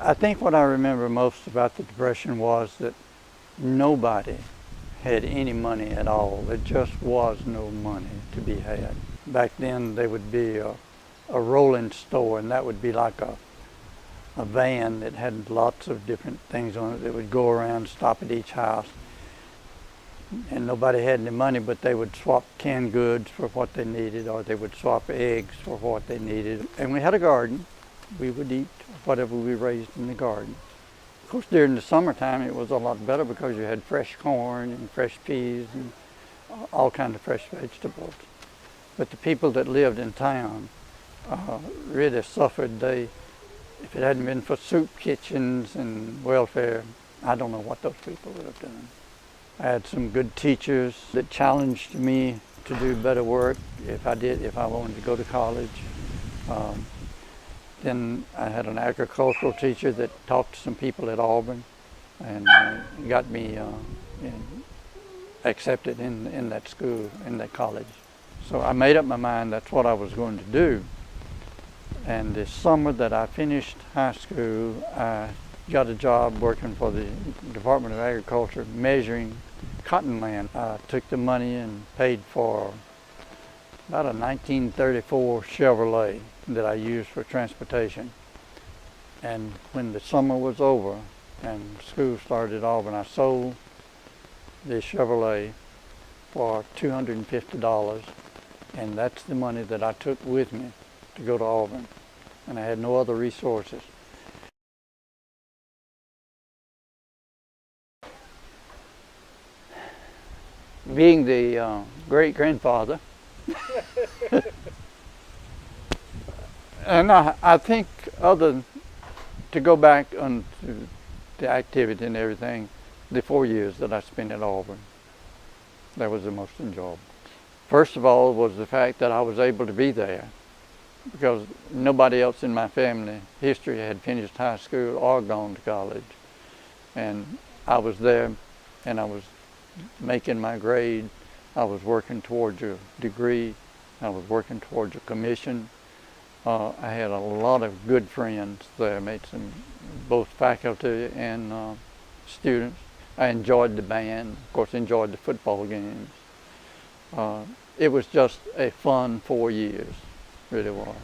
I think what I remember most about the Depression was that nobody had any money at all. There just was no money to be had. Back then there would be a rolling store, and that would be like a van that had lots of different things on it that would go around, stop at each house. And nobody had any money, but they would swap canned goods for what they needed, or they would swap eggs for what they needed. And we had a garden. We would eat whatever we raised in the garden. Of course, during the summertime, it was a lot better because you had fresh corn and fresh peas and all kinds of fresh vegetables. But the people that lived in town really suffered. If it hadn't been for soup kitchens and welfare, I don't know what those people would have done. I had some good teachers that challenged me to do better work if I wanted to go to college. Then I had an agricultural teacher that taught some people at Auburn and got me accepted in that school, in that college. So I made up my mind that's what I was going to do. And the summer that I finished high school, I got a job working for the Department of Agriculture measuring cotton land. I took the money and paid for about a 1934 Chevrolet that I used for transportation. And when the summer was over and school started at Auburn, I sold the Chevrolet for $250, and that's the money that I took with me to go to Auburn, and I had no other resources. Being the great-grandfather, and I think to go back on to the activity and everything, the 4 years that I spent at Auburn, that was the most enjoyable. First of all was the fact that I was able to be there, because nobody else in my family history had finished high school or gone to college. And I was there, and I was making my grade. I was working towards a degree. I was working towards a commission. I had a lot of good friends there, made some, both faculty and students. I enjoyed the band, of course enjoyed the football games. It was just a fun 4 years, really was.